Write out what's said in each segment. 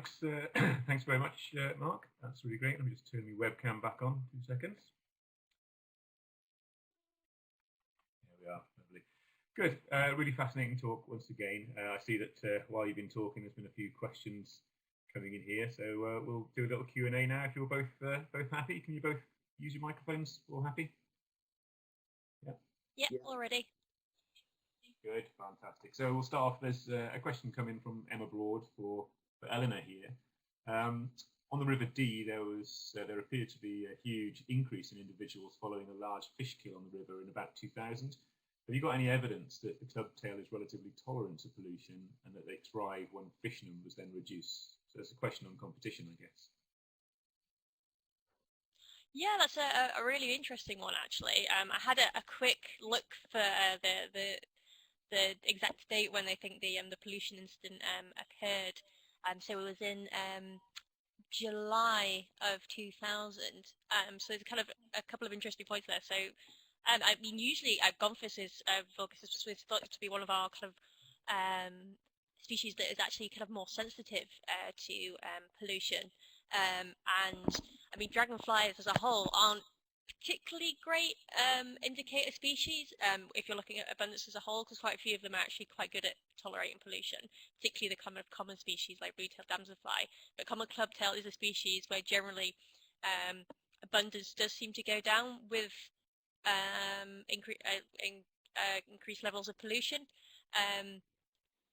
thanks. Thanks very much, Mark. That's really great. Let me just turn my webcam back on. 2 seconds. There we are. Lovely. Good. Really fascinating talk once again. I see that while you've been talking, there's been a few questions coming in here. So we'll do a little Q&A now. If you're both happy, can you both use your microphones? All happy? Yeah. Already. Good, fantastic. So we'll start off. There's a question coming from Emma Broad for Eleanor here. On the River Dee, there appeared to be a huge increase in individuals following a large fish kill on the river in about 2000. Have you got any evidence that the clubtail is relatively tolerant to pollution and that they thrive when fish numbers then reduce? So it's a question on competition, I guess. Yeah, that's a really interesting one, actually. I had a quick look for the exact date when they think the pollution incident occurred. So it was in July of 2000. So there's kind of a couple of interesting points there. So I mean, usually Gomphothus is thought to be one of our kind of species that is actually kind of more sensitive to pollution. And I mean, dragonflies as a whole aren't particularly great indicator species if you're looking at abundance as a whole, because quite a few of them are actually quite good at tolerating pollution, particularly the kind of common species like blue-tailed damselfly. But common clubtail is a species where generally abundance does seem to go down with increased levels of pollution.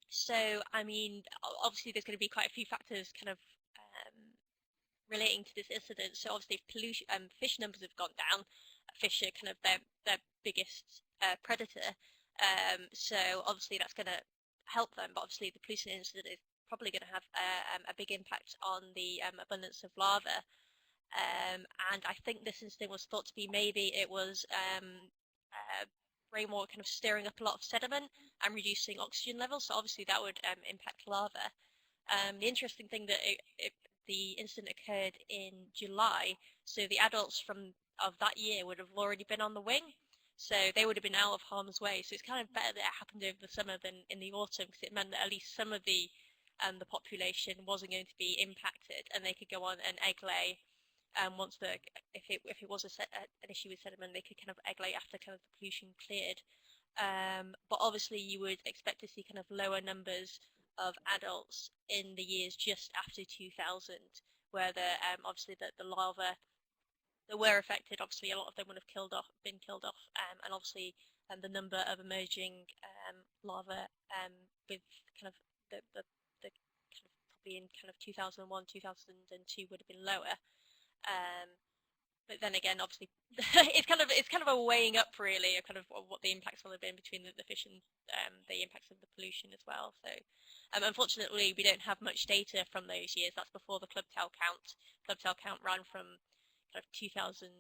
So I mean, obviously there's going to be quite a few factors kind of relating to this incident. So obviously if pollution, fish numbers have gone down, fish are kind of their biggest predator. So obviously that's going to help them, but obviously the pollution incident is probably going to have a big impact on the abundance of larvae. And I think this incident was thought to be maybe it was rainwater kind of stirring up a lot of sediment and reducing oxygen levels. So obviously that would impact larvae. The interesting thing that the incident occurred in July, so the adults of that year would have already been on the wing, so they would have been out of harm's way. So it's kind of better that it happened over the summer than in the autumn, because it meant that at least some of the population wasn't going to be impacted, and they could go on and egg lay. Once if it was an issue with sediment, they could kind of egg lay after kind of the pollution cleared. But obviously you would expect to see kind of lower numbers of adults in the years just after 2000, where obviously the larvae that were affected, obviously a lot of them would have been killed off, and obviously the number of emerging larvae with kind of the kind of probably in kind of 2001, 2002 would have been lower. But then again, obviously, it's kind of a weighing up really of kind of what the impacts will have been between the fish and the impacts of the pollution as well. So, unfortunately, we don't have much data from those years. That's before the clubtail count. Clubtail count ran from kind of 2017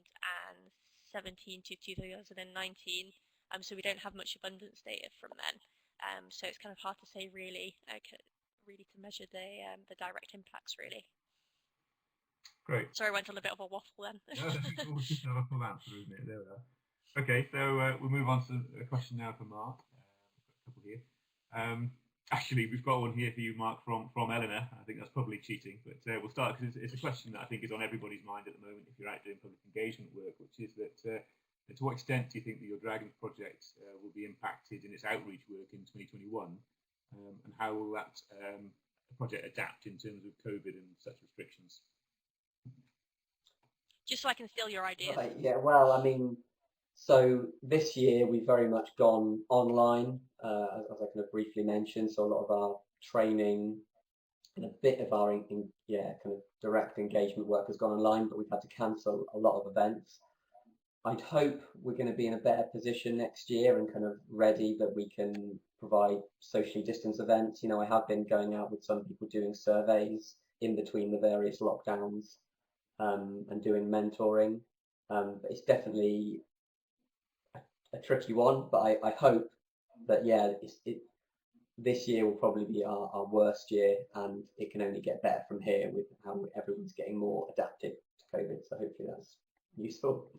to 2019. So we don't have much abundance data from then. So it's kind of hard to say really, to measure the direct impacts really. Great. Sorry, I went on a bit of a waffle then. No, that's always just a full answer, isn't it? There we are. Okay, so we'll move on to a question now for Mark. We've got a couple here. Actually, we've got one here for you, Mark, from Eleanor. I think that's probably cheating, but we'll start because it's a question that I think is on everybody's mind at the moment if you're out doing public engagement work, which is that to what extent do you think that your Dragons project will be impacted in its outreach work in 2021, and how will that project adapt in terms of COVID and such restrictions? Just so I can steal your ideas. Right, yeah, well, I mean, so this year we've very much gone online, as I kind of briefly mentioned. So a lot of our training and a bit of our kind of direct engagement work has gone online, but we've had to cancel a lot of events. I'd hope we're going to be in a better position next year and kind of ready that we can provide socially distanced events. You know, I have been going out with some people doing surveys in between the various lockdowns. And doing mentoring, but it's definitely a tricky one. But I hope that this year will probably be our worst year, and it can only get better from here with how everyone's getting more adapted to COVID. So hopefully that's useful.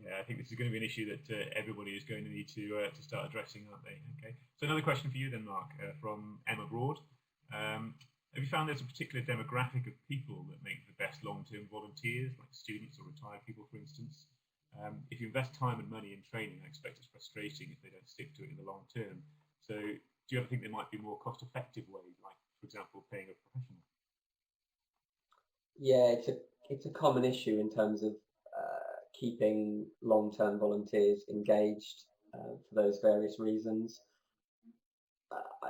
Yeah, I think this is going to be an issue that everybody is going to need to start addressing, aren't they? Okay. So another question for you then, Mark, from Emma Broad. Have you found there's a particular demographic of people that make the best long-term volunteers, like students or retired people, for instance? If you invest time and money in training, I expect it's frustrating if they don't stick to it in the long term. So do you ever think there might be more cost-effective ways, like, for example, paying a professional? Yeah, it's a common issue in terms of keeping long-term volunteers engaged for those various reasons.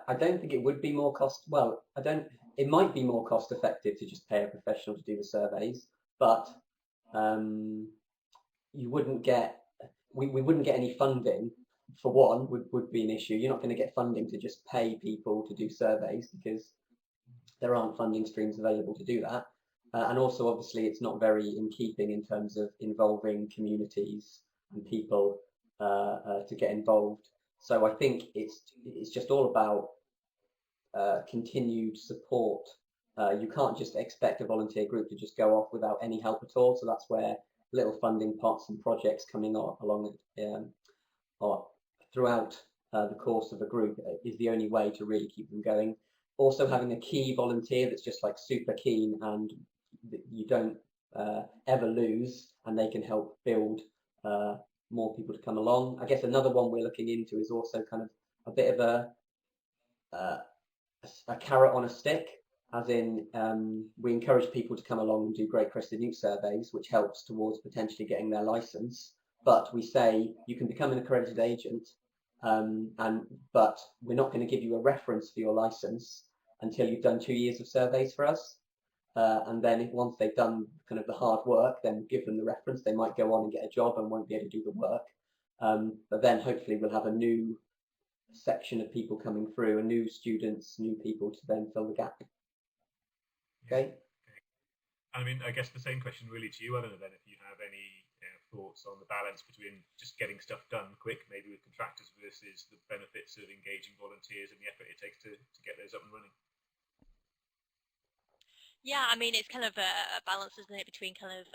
I don't think it would be more well, I don't, it might be more cost effective to just pay a professional to do the surveys, but um, you wouldn't get, we wouldn't get any funding for one, would be an issue. You're not going to get funding to just pay people to do surveys because there aren't funding streams available to do that. And also, obviously, it's not very in keeping in terms of involving communities and people to get involved. So I think it's just all about continued support. You can't just expect a volunteer group to just go off without any help at all. So that's where little funding pots and projects coming on along or throughout the course of a group is the only way to really keep them going. Also, having a key volunteer that's just like super keen and you don't ever lose, and they can help build more people to come along. I guess another one we're looking into is also kind of a bit of a carrot on a stick, as in we encourage people to come along and do Great Crested Newt surveys, which helps towards potentially getting their license. But we say you can become an accredited agent, but we're not going to give you a reference for your license until you've done 2 years of surveys for us. And then once they've done kind of the hard work, then give them the reference. They might go on and get a job and won't be able to do the work. But then hopefully we'll have a new section of people coming through, and new students, new people to then fill the gap. Okay. I mean, I guess the same question really to you, Eleanor, then, if you have any thoughts on the balance between just getting stuff done quick, maybe with contractors, versus the benefits of engaging volunteers and the effort it takes to get those up and running. Yeah, I mean, it's kind of a balance, isn't it, between kind of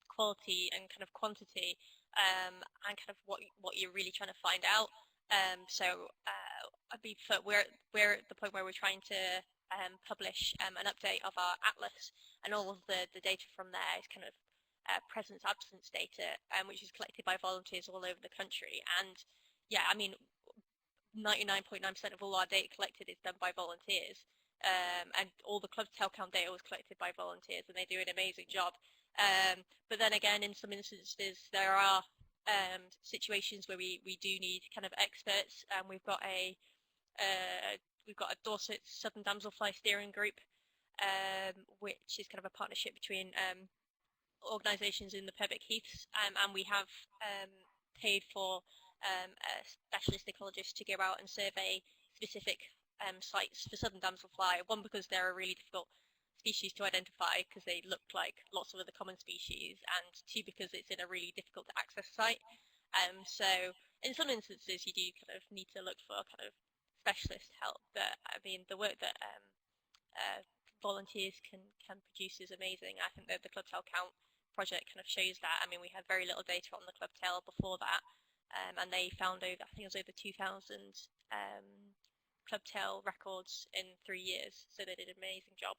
quality and kind of quantity, and kind of what you're really trying to find out. I'd be we're at the point where we're trying to publish an update of our atlas, and all of the data from there is kind of presence absence data, which is collected by volunteers all over the country. And yeah, I mean, 99.9% of all our data collected is done by volunteers, and all the club tail count data was collected by volunteers, and they do an amazing job. But then again, in some instances, there are situations where we do need kind of experts, and we've got a Dorset Southern Damselfly steering group, which is kind of a partnership between organisations in the Purbeck Heaths, and we have paid for a specialist ecologist to go out and survey specific sites for Southern Damselfly. One, because they're a really difficult species to identify because they look like lots of other common species, and two, because it's in a really difficult to access site. So in some instances you do kind of need to look for kind of specialist help, but I mean the work that volunteers can produce is amazing. I think that the club tail count project kind of shows that. I mean, we had very little data on the club tail before that, and they found over, I think it was over 2,000 club tail records in 3 years, so they did an amazing job.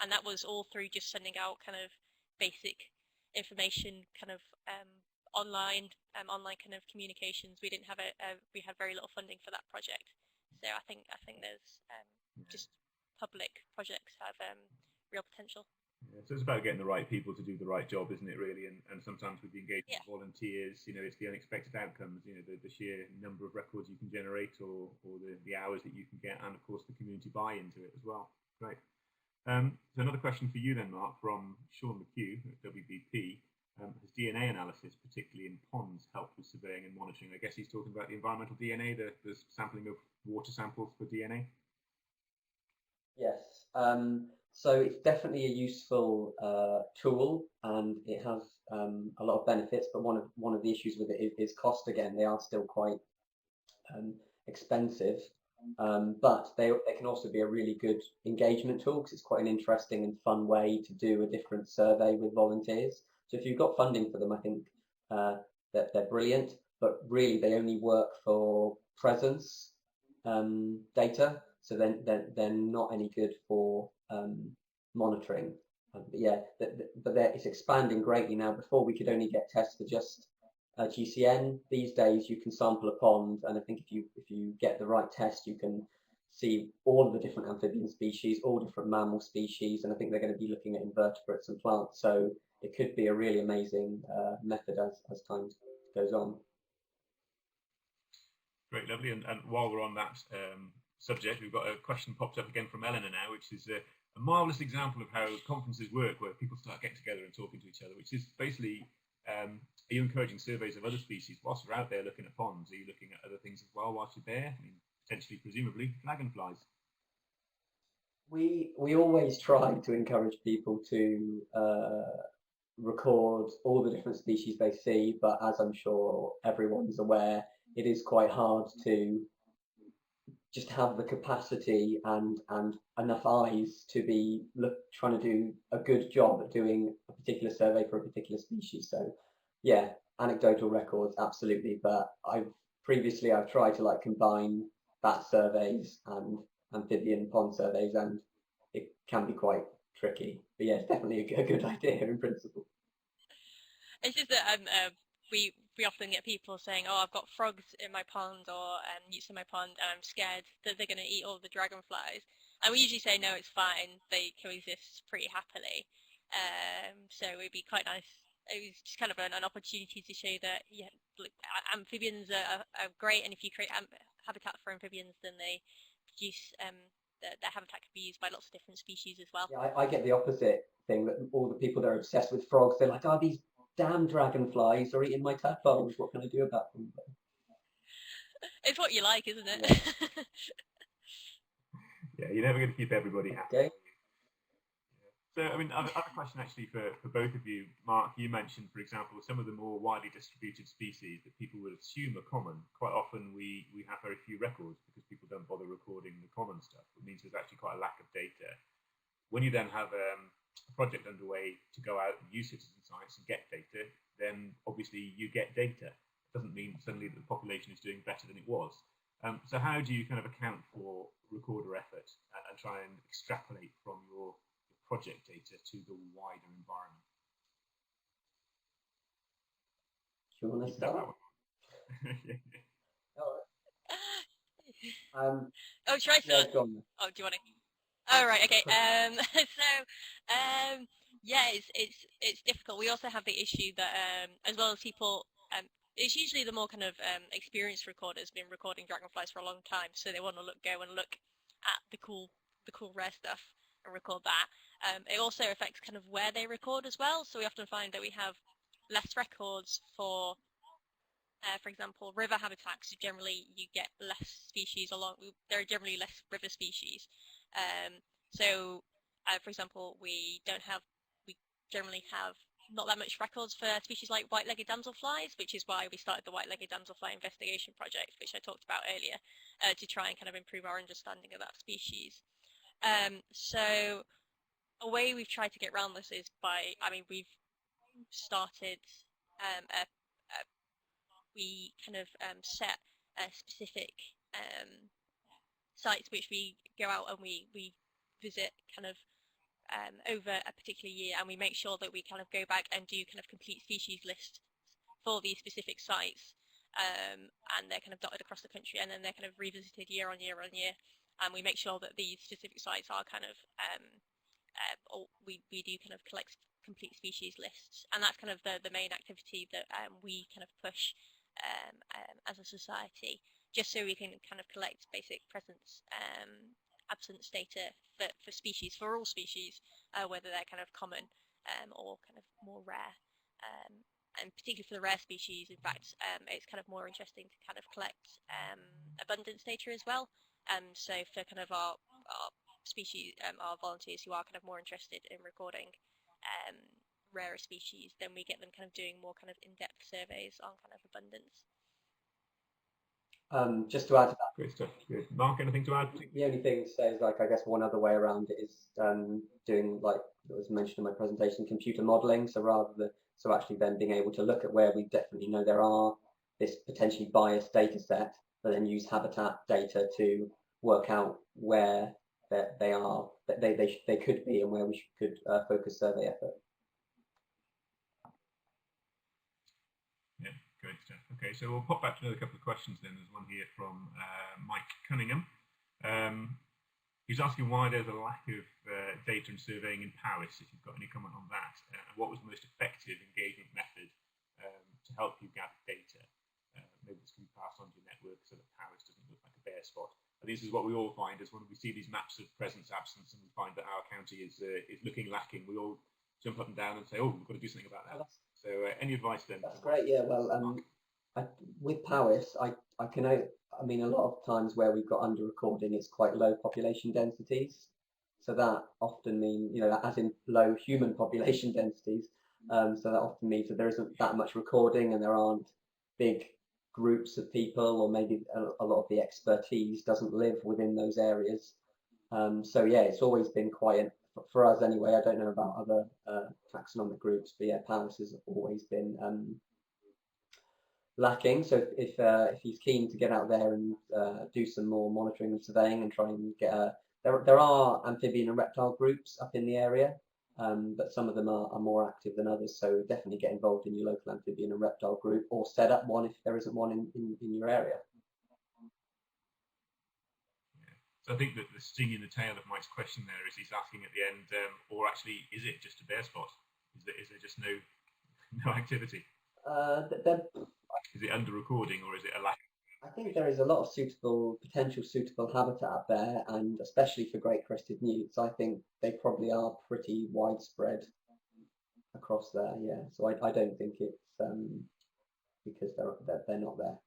And that was all through just sending out kind of basic information, kind of online kind of communications. We didn't have we had very little funding for that project, so I think there's just public projects have real potential. Yeah, so it's about getting the right people to do the right job, isn't it, really? And sometimes with the engagement of volunteers, you know, it's the unexpected outcomes, you know, the sheer number of records you can generate, or the hours that you can get, and of course the community buy into it as well. Great. So another question for you then, Mark, from Sean McHugh at WBP. Has DNA analysis, particularly in ponds, helped with surveying and monitoring? I guess he's talking about the environmental DNA, the sampling of water samples for DNA. Yes. So it's definitely a useful tool, and it has a lot of benefits. But one of the issues with it is cost. Again, they are still quite expensive. But they can also be a really good engagement tool, because it's quite an interesting and fun way to do a different survey with volunteers. So if you've got funding for them, I think that they're brilliant, but really they only work for presence data. so then they're not any good for monitoring. But yeah, but it's expanding greatly now. Before we could only get tests for just GCN. These days you can sample a pond, and I think if you get the right test, you can see all of the different amphibian species, all different mammal species, and I think they're going to be looking at invertebrates and plants. So it could be a really amazing method as time goes on. Great, lovely. And while we're on that subject, we've got a question popped up again from Eleanor now, which is a marvellous example of how conferences work, where people start getting together and talking to each other, which is basically, are you encouraging surveys of other species whilst you're out there looking at ponds? Are you looking at other things as well whilst you're there? I mean, potentially, presumably, dragonflies. We always try to encourage people to record all the different species they see, but as I'm sure everyone's aware, it is quite hard to just have the capacity and enough eyes to be trying to do a good job at doing a particular survey for a particular species. So yeah, anecdotal records, absolutely. But I've tried to like combine bat surveys and amphibian pond surveys, and it can be quite tricky. But yeah, it's definitely a good idea in principle. It's just that we often get people saying, "Oh, I've got frogs in my pond or newts in my pond, and I'm scared that they're going to eat all the dragonflies." And we usually say, "No, it's fine. They coexist pretty happily." So it'd be quite nice. It was just kind of an opportunity to show that yeah, look, amphibians are great, and if you create habitat for amphibians, then they produce their habitat can be used by lots of different species as well. Yeah, I get the opposite thing, that all the people that are obsessed with frogs, they're like, "Oh, these damn dragonflies are eating my tadpoles. What can I do about them?" It's what you like, isn't it? Yeah. Yeah, you're never going to keep everybody happy. Okay. So, I mean, other question actually for both of you. Mark, you mentioned, for example, some of the more widely distributed species that people would assume are common. Quite often we have very few records because people don't bother recording the common stuff. It means there's actually quite a lack of data. When you then have a project underway to go out and use citizen science and get data, then obviously you get data. It doesn't mean suddenly that the population is doing better than it was. So how do you kind of account for recorder effort and try and extrapolate from your project data to the wider environment? Do you want to start? Oh, should I start? Yeah, oh, do you want to? Oh, right, okay. Yeah, it's difficult. We also have the issue that as well as people, it's usually the more kind of experienced recorders been recording dragonflies for a long time, so they want to go and look at the cool rare stuff and record that. It also affects kind of where they record as well. So we often find that we have less records for example, river habitats. Generally, you get less species there are generally less river species. So, for example, we generally have not that much records for species like white-legged damselflies, which is why we started the white-legged damselfly investigation project, which I talked about earlier, to try and kind of improve our understanding of that species. So a way we've tried to get around this is by, we've started we kind of set specific sites which we go out and we visit kind of over a particular year, and we make sure that we kind of go back and do kind of complete species lists for these specific sites, and they're kind of dotted across the country, and then they're kind of revisited year on year on year, and we make sure that these specific sites are kind of we do kind of collect complete species lists, and that's kind of the main activity that we kind of push as a society, just so we can kind of collect basic presence absence data for species, for all species, whether they're kind of common or kind of more rare. And particularly for the rare species, in fact, it's kind of more interesting to kind of collect abundance data as well. So for kind of our species, our volunteers who are kind of more interested in recording rarer species, then we get them kind of doing more kind of in-depth surveys on kind of abundance. Just to add to that. Great stuff. Good. Mark, anything to add? The only thing to say is, like, I guess one other way around it is doing, like it was mentioned in my presentation, computer modeling. So actually then being able to look at where we definitely know there are this potentially biased data set, but then use habitat data to work out where they are, that they could be, and where we could focus survey effort. Yeah, great stuff. Okay, so we'll pop back to another couple of questions then. There's one here from Mike Cunningham. He's asking why there's a lack of data and surveying in Powys, if you've got any comment on that. And what was the most effective engagement method to help you gather data? Maybe this can be passed on to your network so that Powys doesn't look like a bare spot. And this is what we all find is when we see these maps of presence, absence, and we find that our county is looking lacking, we all jump up and down and say, oh, we've got to do something about that. So any advice then? That's great. Yeah. Well, with Powys, I mean, a lot of times where we've got under recording, it's quite low population densities. So that often means, as in low human population densities. So that often means that there isn't that much recording, and there aren't big groups of people, or maybe a lot of the expertise doesn't live within those areas. So yeah, it's always been quite, for us anyway, I don't know about other taxonomic groups, but yeah, Powys has always been lacking. So if he's keen to get out there and do some more monitoring and surveying and try and get there are amphibian and reptile groups up in the area, but some of them are more active than others. So definitely get involved in your local amphibian and reptile group, or set up one if there isn't one in your area. So I think that the sting in the tail of Mike's question there is he's asking at the end, or actually, is it just a bare spot? Is there just no activity? Is it under recording, or is it a lack? I think there is a lot of potential suitable habitat up there, and especially for great crested newts, I think they probably are pretty widespread across there. Yeah, so I don't think it's because they're not there.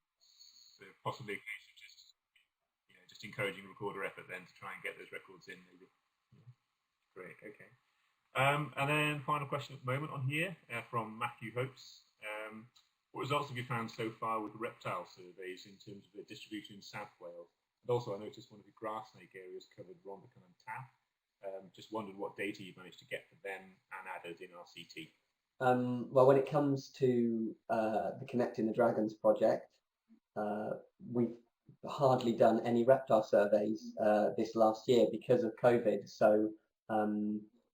So possibly a case of just encouraging recorder effort then to try and get those records in, maybe. Yeah. Great. Okay. And then final question at the moment on here from Matthew Hopes. What results have you found so far with reptile surveys in terms of their distribution in South Wales? And also, I noticed one of the grass snake areas covered Rhondda and Taff. Just wondered what data you've managed to get for them and added in RCT. Well, when it comes to the Connecting the Dragons project, we've hardly done any reptile surveys this last year because of COVID. So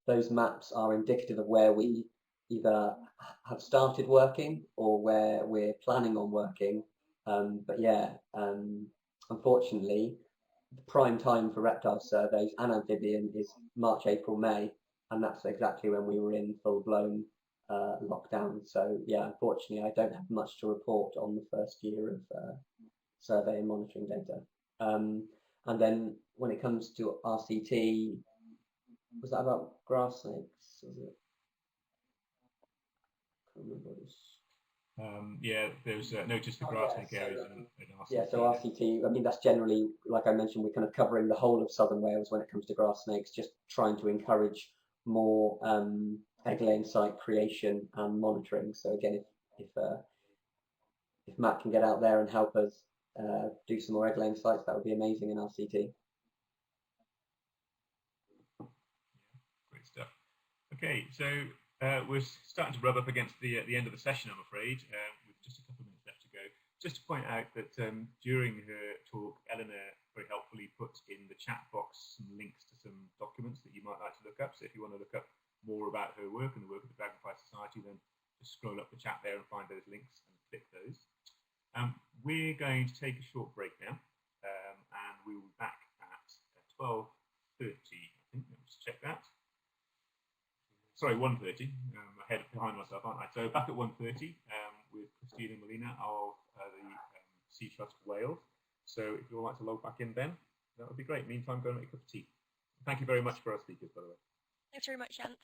those maps are indicative of where we either have started working or where we're planning on working. But yeah, unfortunately, the prime time for reptile surveys and amphibian is March, April, May, and that's exactly when we were in full-blown lockdown. So yeah, unfortunately, I don't have much to report on the first year of survey and monitoring data. And then when it comes to RCT, was that about grass snakes? Was it? Yeah, there's noticed the grass snake areas in RCT. Yeah, so RCT, I mean, that's generally, like I mentioned, we're kind of covering the whole of southern Wales when it comes to grass snakes, just trying to encourage more egg-laying site creation and monitoring. So again, if Matt can get out there and help us do some more egg-laying sites, that would be amazing in RCT. Great stuff. Okay, so we're starting to rub up against the end of the session, I'm afraid, with just a couple of minutes left to go. Just to point out that during her talk, Eleanor very helpfully put in the chat box some links to some documents that you might like to look up. So if you want to look up more about her work and the work of the Dragonfly Society, then just scroll up the chat there and find those links and click those. We're going to take a short break now, and we will be back at 12:30, I think. Let me just check that. Sorry, 1:30. Ahead behind myself, aren't I? So back at 1:30 with Christina Molina of the Sea Trust Wales. So if you'd like to log back in then, that would be great. Meantime, go and make a cup of tea. Thank you very much for our speakers, by the way. Thanks very much, Ant.